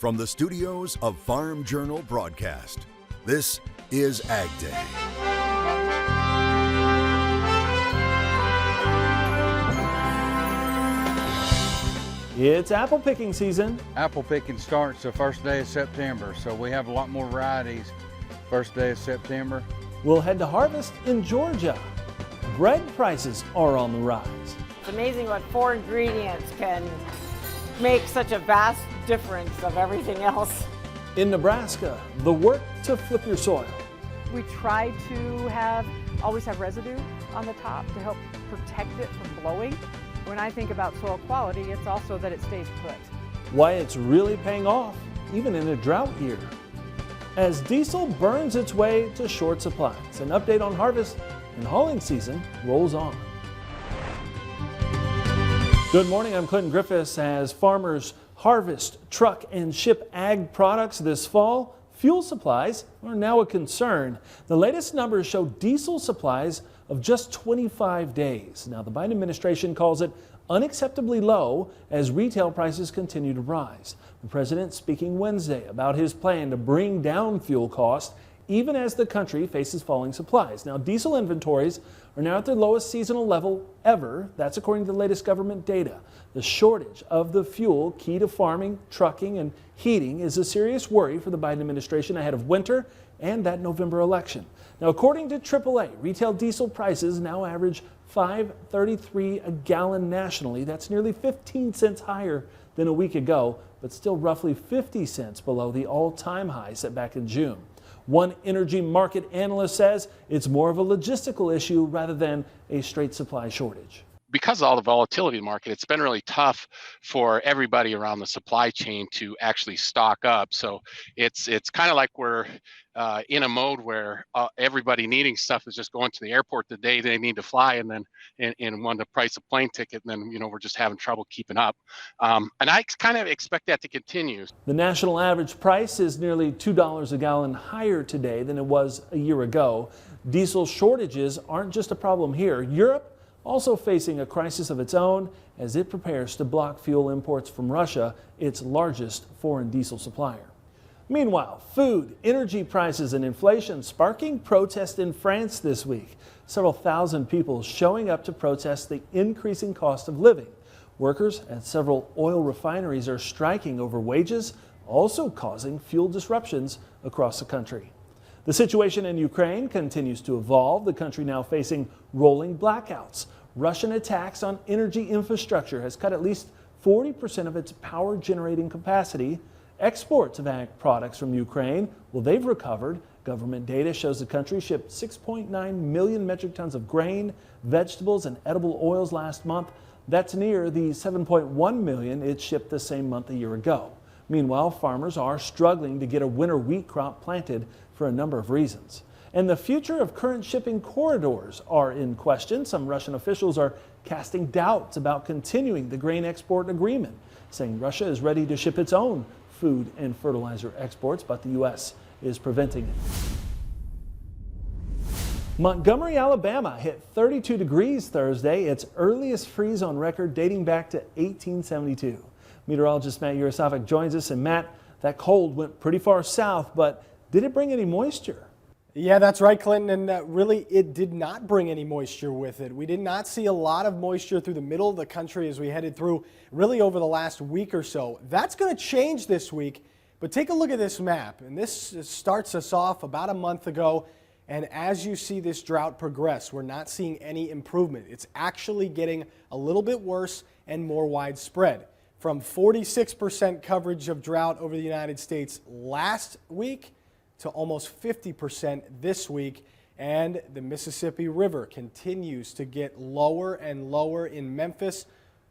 From the studios of Farm Journal Broadcast, this is AgDay. It's apple picking season. Apple picking starts the first day of September, so we have a lot more varieties first day of September. We'll head to harvest in Georgia. Bread prices are on the rise. It's amazing what 4 ingredients can make such a vast difference of everything else. In Nebraska, the work to flip your soil. We try to always have residue on the top to help protect it from blowing. When I think about soil quality, it's also that it stays put. Why it's really paying off, even in a drought year. As diesel burns its way to short supplies, an update on harvest and hauling season rolls on. Good morning, I'm Clinton Griffiths. As farmers harvest, truck, and ship ag products this fall, fuel supplies are now a concern. The latest numbers show diesel supplies of just 25 days. Now, the Biden administration calls it unacceptably low as retail prices continue to rise. The president speaking Wednesday about his plan to bring down fuel costs even as the country faces falling supplies. Now, diesel inventories are now at their lowest seasonal level ever. That's according to the latest government data. The shortage of the fuel key to farming, trucking, and heating is a serious worry for the Biden administration ahead of winter and that November election. Now, according to AAA, retail diesel prices now average $5.33 a gallon nationally. That's nearly 15 cents higher than a week ago, but still roughly 50 cents below the all-time high set back in June. One energy market analyst says it's more of a logistical issue rather than a straight supply shortage. Because of all the volatility in the market, it's been really tough for everybody around the supply chain to actually stock up. So it's kind of like we're in a mode where everybody needing stuff is just going to the airport the day they need to fly, and then and want to price a plane ticket, and then we're just having trouble keeping up. And I kind of expect that to continue. The national average price is nearly $2 a gallon higher today than it was a year ago. Diesel shortages aren't just a problem here. Europe also facing a crisis of its own as it prepares to block fuel imports from Russia, its largest foreign diesel supplier. Meanwhile, food, energy prices, and inflation sparking protest in France this week. Several thousand people showing up to protest the increasing cost of living. Workers at several oil refineries are striking over wages, also causing fuel disruptions across the country. The situation in Ukraine continues to evolve, the country now facing rolling blackouts. Russian attacks on energy infrastructure has cut at least 40% of its power generating capacity. Exports of ag products from Ukraine, well, they've recovered. Government data shows the country shipped 6.9 million metric tons of grain, vegetables, and edible oils last month. That's near the 7.1 million it shipped the same month a year ago. Meanwhile, farmers are struggling to get a winter wheat crop planted for a number of reasons. And the future of current shipping corridors are in question. Some Russian officials are casting doubts about continuing the grain export agreement, saying Russia is ready to ship its own food and fertilizer exports, but the U.S. is preventing it. Montgomery, Alabama hit 32 degrees Thursday, its earliest freeze on record dating back to 1872. Meteorologist Matt Yurosavik joins us. And Matt, that cold went pretty far south, but did it bring any moisture? Yeah, that's right, Clinton, and really it did not bring any moisture with it. We did not see a lot of moisture through the middle of the country as we headed through really over the last week or so. That's going to change this week, but take a look at this map, and this starts us off about a month ago, and as you see this drought progress, we're not seeing any improvement. It's actually getting a little bit worse and more widespread. From 46% coverage of drought over the United States last week to almost 50% this week, and the Mississippi River continues to get lower and lower in Memphis,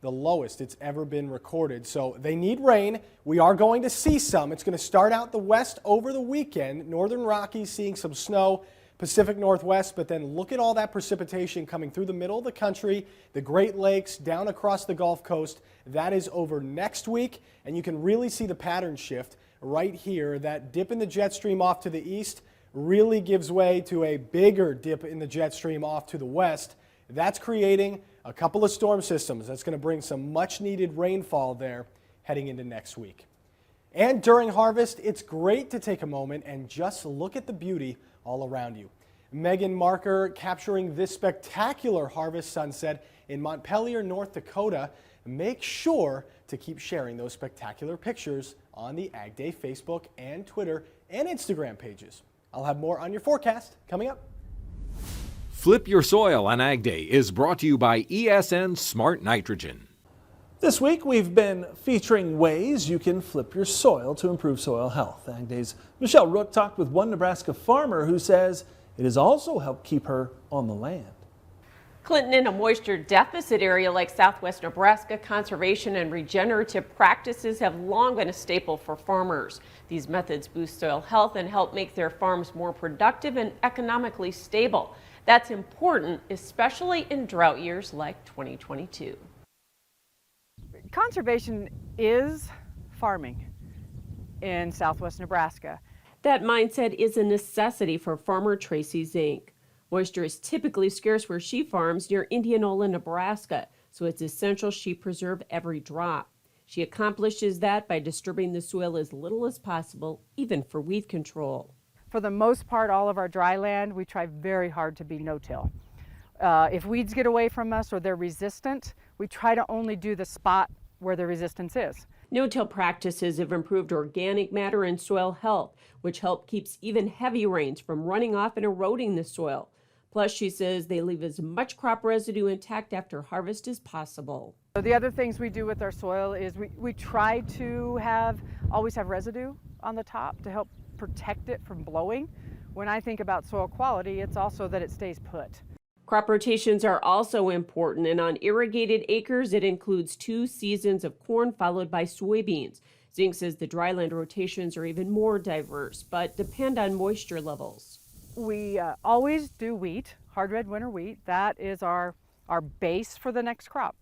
the lowest it's ever been recorded. So they need rain. We are going to see some. It's going to start out the west over the weekend. Northern Rockies seeing some snow, Pacific Northwest, but then look at all that precipitation coming through the middle of the country, the Great Lakes, down across the Gulf Coast. That is over next week, and you can really see the pattern shift right here. That dip in the jet stream off to the east really gives way to a bigger dip in the jet stream off to the west. That's creating a couple of storm systems. That's going to bring some much needed rainfall there heading into next week. And during harvest, it's great to take a moment and just look at the beauty all around you. Megan Marker capturing this spectacular harvest sunset in Montpelier, North Dakota. Make sure to keep sharing those spectacular pictures on the AgDay Facebook and Twitter and Instagram pages. I'll have more on your forecast coming up. Flip Your Soil on AgDay is brought to you by ESN Smart Nitrogen. This week we've been featuring ways you can flip your soil to improve soil health. AgDay's Michelle Rook talked with one Nebraska farmer who says it has also helped keep her on the land. Clinton, in a moisture deficit area like southwest Nebraska, conservation and regenerative practices have long been a staple for farmers. These methods boost soil health and help make their farms more productive and economically stable. That's important, especially in drought years like 2022. Conservation is farming in southwest Nebraska. That mindset is a necessity for farmer Tracy Zink. Moisture is typically scarce where she farms near Indianola, Nebraska, so it's essential she preserve every drop. She accomplishes that by disturbing the soil as little as possible, even for weed control. For the most part, all of our dry land, we try very hard to be no-till. If weeds get away from us or they're resistant, we try to only do the spot where the resistance is. No-till practices have improved organic matter and soil health, which help keeps even heavy rains from running off and eroding the soil. Plus, she says they leave as much crop residue intact after harvest as possible. So the other things we do with our soil is we try to always have residue on the top to help protect it from blowing. When I think about soil quality, it's also that it stays put. Crop rotations are also important, and on irrigated acres, it includes 2 seasons of corn followed by soybeans. Zink says the dryland rotations are even more diverse, but depend on moisture levels. We always do wheat, hard red winter wheat. That is our base for the next crop.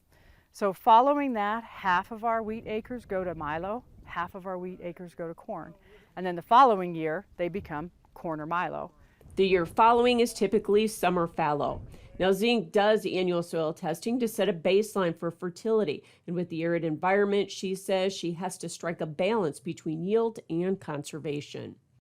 So following that, half of our wheat acres go to milo, half of our wheat acres go to corn. And then the following year, they become corn or milo. The year following is typically summer fallow. Now, Zink does annual soil testing to set a baseline for fertility. And with the arid environment, she says she has to strike a balance between yield and conservation.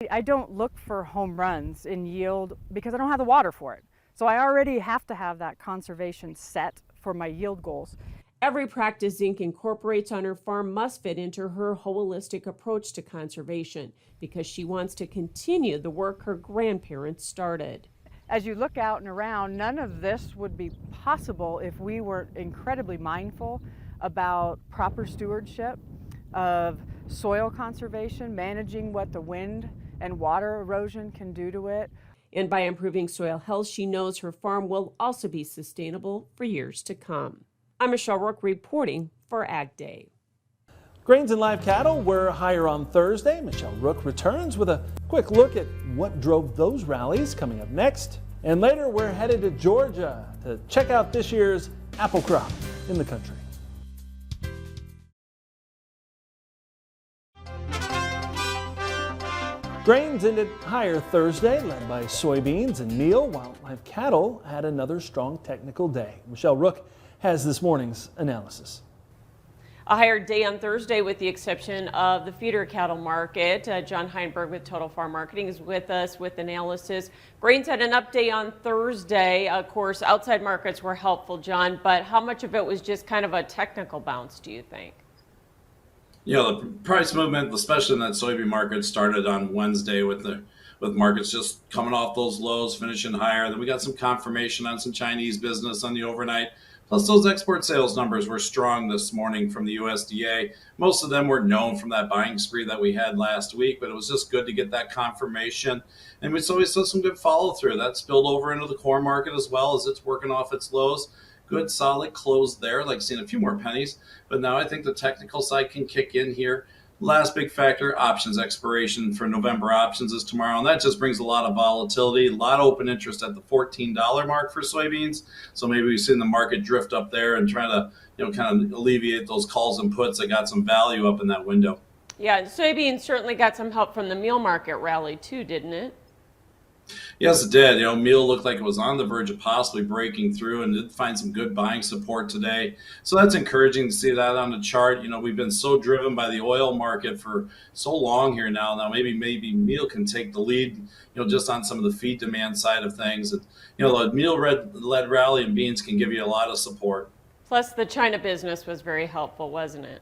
I don't look for home runs in yield because I don't have the water for it. So I already have to have that conservation set for my yield goals. Every practice Zink incorporates on her farm must fit into her holistic approach to conservation because she wants to continue the work her grandparents started. As you look out and around, none of this would be possible if we weren't incredibly mindful about proper stewardship of soil conservation, managing what the wind and water erosion can do to it. And by improving soil health, she knows her farm will also be sustainable for years to come. I'm Michelle Rook reporting for AgDay. Grains and live cattle were higher on Thursday. Michelle Rook returns with a quick look at what drove those rallies coming up next. And later, we're headed to Georgia to check out this year's apple crop in the country. Grains ended higher Thursday, led by soybeans and meal, while live cattle had another strong technical day. Michelle Rook has this morning's analysis. A higher day on Thursday with the exception of the feeder cattle market. John Heinberg with Total Farm Marketing is with us with analysis. Grains had an up day on Thursday. Of course, outside markets were helpful, John, but how much of it was just kind of a technical bounce, do you think? You know, the price movement, especially in that soybean market, started on Wednesday with markets just coming off those lows, finishing higher. Then we got some confirmation on some Chinese business on the overnight. Plus, those export sales numbers were strong this morning from the USDA. Most of them were known from that buying spree that we had last week, but it was just good to get that confirmation. And we saw some good follow through. That spilled over into the corn market as well as it's working off its lows. Good solid close there, like seeing a few more pennies. But now I think the technical side can kick in here. Last big factor, options expiration for November options is tomorrow, and that just brings a lot of volatility, a lot of open interest at the $14 mark for soybeans. So maybe we've seen the market drift up there and try to, kind of alleviate those calls and puts that got some value up in that window. Yeah, and soybeans certainly got some help from the meal market rally too, didn't it? Yes, it did. Meal looked like it was on the verge of possibly breaking through and did find some good buying support today. So that's encouraging to see that on the chart. We've been so driven by the oil market for so long here now. Now maybe meal can take the lead, just on some of the feed demand side of things. And, the meal-led rally in beans can give you a lot of support. Plus, the China business was very helpful, wasn't it?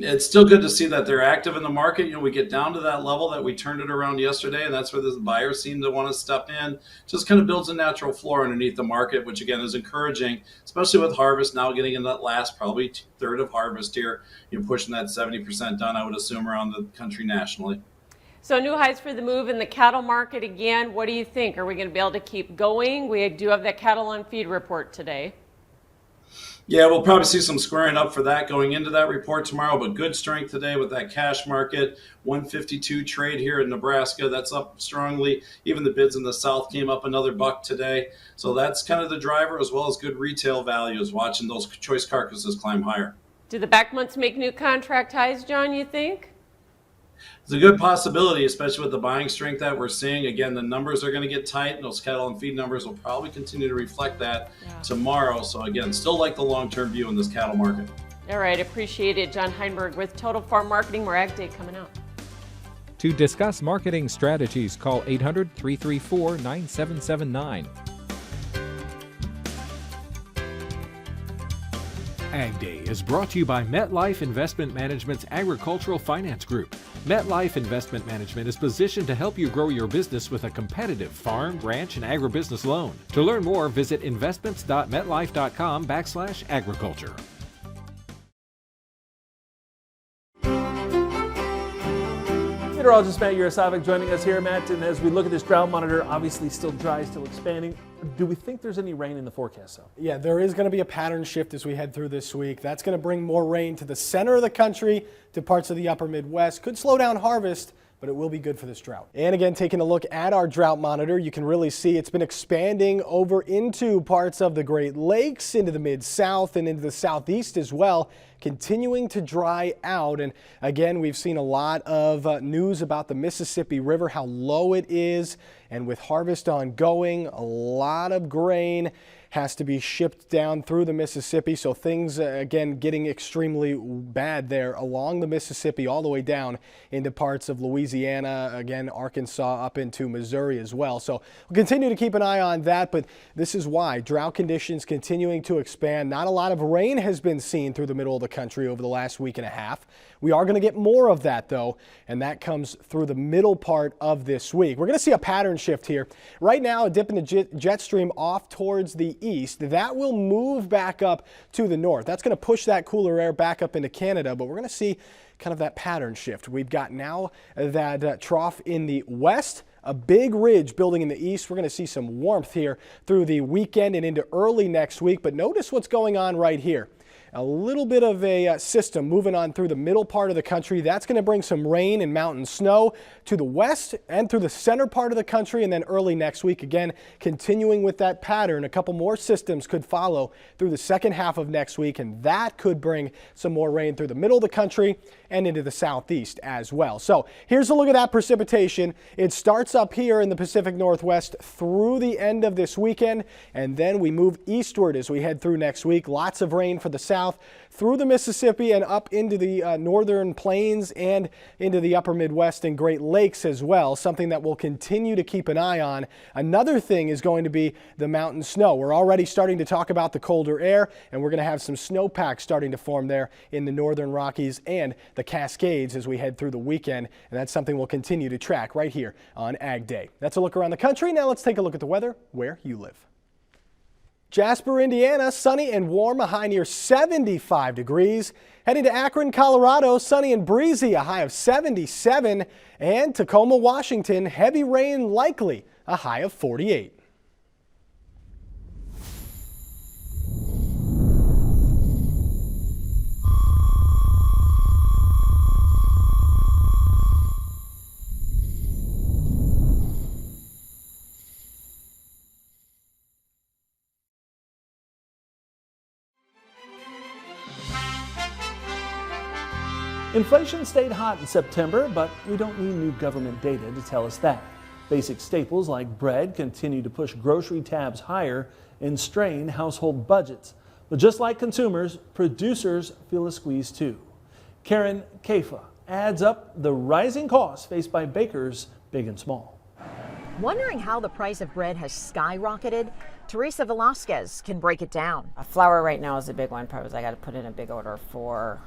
It's still good to see that they're active in the market. We get down to that level that we turned it around yesterday, and that's where the buyers seem to want to step in. Just kind of builds a natural floor underneath the market, which again is encouraging, especially with harvest now getting in that last probably third of harvest here. You're pushing that 70% done, I would assume, around the country nationally. So new highs for the move in the cattle market again. What do you think? Are we going to be able to keep going? We do have that cattle on feed report today. Yeah, we'll probably see some squaring up for that going into that report tomorrow, but good strength today with that cash market. 152 trade here in Nebraska. That's up strongly. Even the bids in the south came up another buck today. So that's kind of the driver, as well as good retail values, watching those choice carcasses climb higher. Do the back months make new contract highs, John, you think? It's a good possibility, especially with the buying strength that we're seeing. Again, the numbers are going to get tight, and those cattle and feed numbers will probably continue to reflect that tomorrow. So again, still like the long-term view in this cattle market. All right, appreciate it. John Heinberg with Total Farm Marketing. More AgDay coming up. To discuss marketing strategies, call 800-334-9779. AgDay is brought to you by MetLife Investment Management's Agricultural Finance Group. MetLife Investment Management is positioned to help you grow your business with a competitive farm, ranch, and agribusiness loan. To learn more, visit investments.metlife.com/agriculture. Meteorologist Matt Yurosavik joining us here, Matt. And as we look at this drought monitor, obviously still dry, still expanding. Do we think there's any rain in the forecast, though? Yeah, there is going to be a pattern shift as we head through this week. That's going to bring more rain to the center of the country, to parts of the upper Midwest. Could slow down harvest, but it will be good for this drought. And again, taking a look at our drought monitor, you can really see it's been expanding over into parts of the Great Lakes, into the Mid-South, and into the Southeast as well, continuing to dry out. And again, we've seen a lot of news about the Mississippi River, how low it is, and with harvest ongoing, a lot of grain has to be shipped down through the Mississippi. So things, again, getting extremely bad there along the Mississippi all the way down into parts of Louisiana, again, Arkansas, up into Missouri as well. So we'll continue to keep an eye on that, but this is why drought conditions continuing to expand. Not a lot of rain has been seen through the middle of the country over the last week and a half. We are going to get more of that, though, and that comes through the middle part of this week. We're going to see a pattern shift here. Right now, a dip in the jet stream off towards the east. That will move back up to the north. That's going to push that cooler air back up into Canada, but we're going to see kind of that pattern shift. We've got now that trough in the west, a big ridge building in the east. We're going to see some warmth here through the weekend and into early next week, but notice what's going on right here. A little bit of a system moving on through the middle part of the country. That's going to bring some rain and mountain snow to the west and through the center part of the country, and then early next week, again, continuing with that pattern. A couple more systems could follow through the second half of next week, and that could bring some more rain through the middle of the country and into the southeast as well. So here's a look at that precipitation. It starts up here in the Pacific Northwest through the end of this weekend, and then we move eastward as we head through next week. Lots of rain for the south, through the Mississippi and up into the northern plains and into the upper Midwest and Great Lakes as well, something that we'll continue to keep an eye on. Another thing is going to be the mountain snow. We're already starting to talk about the colder air, and we're going to have some snowpack starting to form there in the northern Rockies and the Cascades as we head through the weekend, and that's something we'll continue to track right here on Ag Day. That's a look around the country. Now let's take a look at the weather where you live. Jasper, Indiana, sunny and warm, a high near 75 degrees. Heading to Akron, Colorado, sunny and breezy, a high of 77. And Tacoma, Washington, heavy rain likely, a high of 48. Inflation stayed hot in September, but we don't need new government data to tell us that. Basic staples like bread continue to push grocery tabs higher and strain household budgets. But just like consumers, producers feel a squeeze too. Karen Kefa adds up the rising costs faced by bakers big and small. Wondering how the price of bread has skyrocketed? Teresa Velasquez can break it down. Flour right now is a big one. Probably I got to put in a big order for,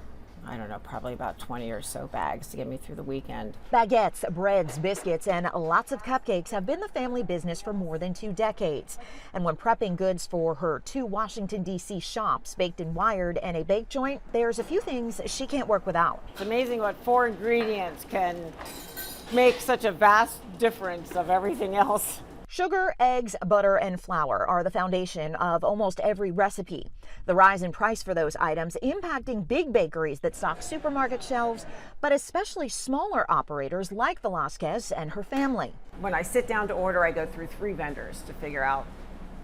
I don't know, probably about 20 or so bags to get me through the weekend. Baguettes, breads, biscuits, and lots of cupcakes have been the family business for more than 2 decades. And when prepping goods for her 2 Washington, D.C. shops, Baked and Wired and a bake joint, there's a few things she can't work without. It's amazing what 4 ingredients can make such a vast difference of everything else. Sugar, eggs, butter, and flour are the foundation of almost every recipe. The rise in price for those items impacting big bakeries that stock supermarket shelves, but especially smaller operators like Velasquez and her family. When I sit down to order, I go through 3 vendors to figure out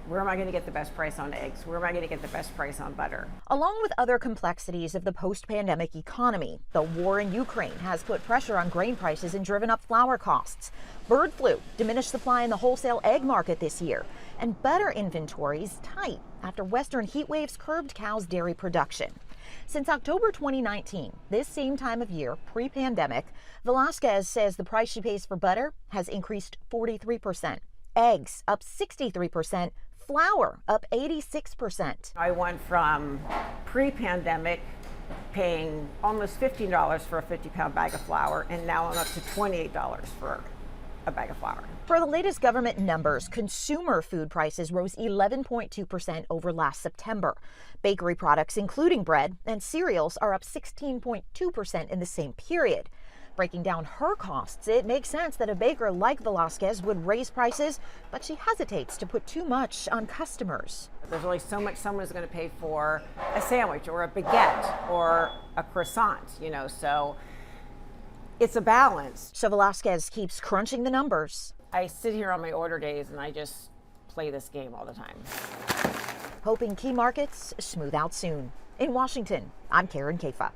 where am I going to get the best price on eggs? Where am I going to get the best price on butter? Along with other complexities of the post-pandemic economy, the war in Ukraine has put pressure on grain prices and driven up flour costs. Bird flu diminished supply in the wholesale egg market this year, and butter inventories tight after western heat waves curbed cows' dairy production. Since October 2019, this same time of year, pre-pandemic, Velasquez says the price she pays for butter has increased 43%, eggs up 63%, flour up 86%. I went from pre-pandemic paying almost $15 for a 50-pound bag of flour, and now I'm up to $28 for a bag of flour. For the latest government numbers, consumer food prices rose 11.2% over last September. Bakery products, including bread and cereals, are up 16.2% in the same period. Breaking down her costs, it makes sense that a baker like Velasquez would raise prices, but she hesitates to put too much on customers. There's only so much someone's going to pay for a sandwich or a baguette or a croissant, so it's a balance. So Velasquez keeps crunching the numbers. I sit here on my order days and I just play this game all the time. Hoping key markets smooth out soon. In Washington, I'm Karen Kefa.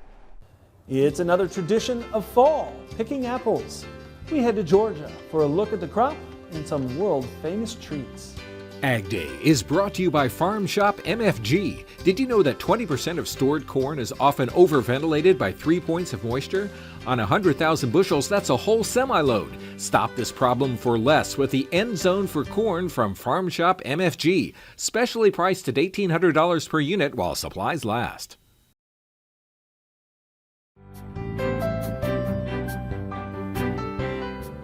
It's another tradition of fall, picking apples. We head to Georgia for a look at the crop and some world-famous treats. AgDay is brought to you by Farm Shop MFG. Did you know that 20% of stored corn is often overventilated by 3 points of moisture? On 100,000 bushels, that's a whole semi-load. Stop this problem for less with the End Zone for Corn from Farm Shop MFG. Specially priced at $1,800 per unit while supplies last.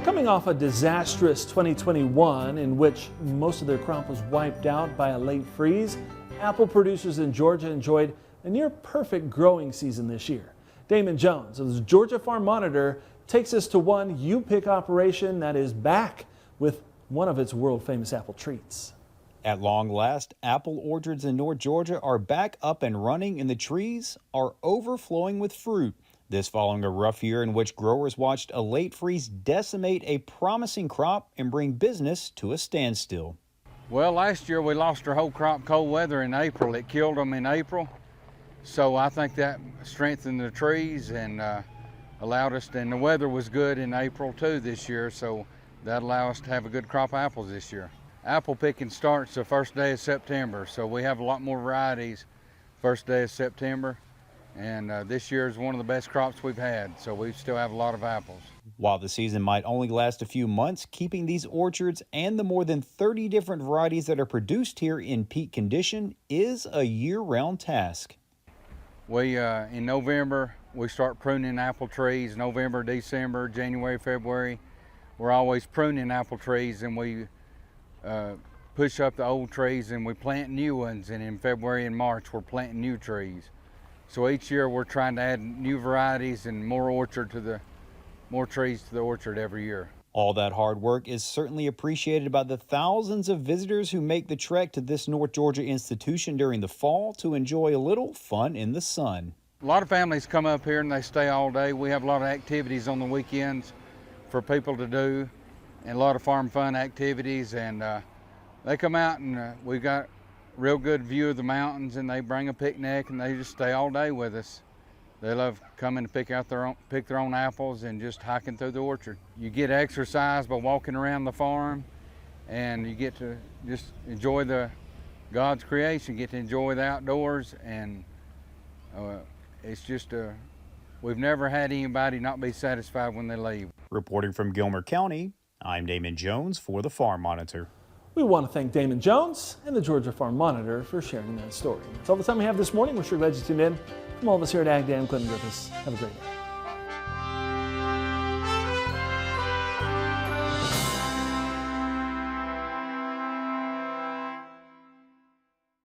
Coming off a disastrous 2021 in which most of their crop was wiped out by a late freeze, apple producers in Georgia enjoyed a near perfect growing season this year. Damon Jones of the Georgia Farm Monitor takes us to one you-pick operation that is back with one of its world-famous apple treats. At long last, apple orchards in North Georgia are back up and running and the trees are overflowing with fruit. This following a rough year in which growers watched a late freeze decimate a promising crop and bring business to a standstill. Well, last year we lost our whole crop cold weather in April. It killed them in April. So I think that strengthened the trees and allowed us, and the weather was good in April too this year, so that allowed us to have a good crop of apples this year. Apple picking starts the first day of September, so we have a lot more varieties first day of September. And this year is one of the best crops we've had, so we still have a lot of apples. While the season might only last a few months, keeping these orchards and the more than 30 different varieties that are produced here in peak condition is a year-round task. We, in November, we start pruning apple trees. November, December, January, February, we're always pruning apple trees, and we push up the old trees and we plant new ones. And in February and March, we're planting new trees. So each year we're trying to add new varieties and more trees to the orchard every year. All that hard work is certainly appreciated by the thousands of visitors who make the trek to this North Georgia institution during the fall to enjoy a little fun in the sun. A lot of families come up here and they stay all day. We have a lot of activities on the weekends for people to do, and a lot of farm fun activities, and they come out and we've got real good view of the mountains, and they bring a picnic and they just stay all day with us. They love coming to pick their own apples and just hiking through the orchard. You get exercise by walking around the farm, and you get to just enjoy God's creation, get to enjoy the outdoors, and it's just we've never had anybody not be satisfied when they leave. Reporting from Gilmer County, I'm Damon Jones for the Farm Monitor. We want to thank Damon Jones and the Georgia Farm Monitor for sharing that story. That's all the time we have this morning. We're sure glad you tuned in. From all of us here at AgDay, I'm Clinton Griffiths. Have a great day.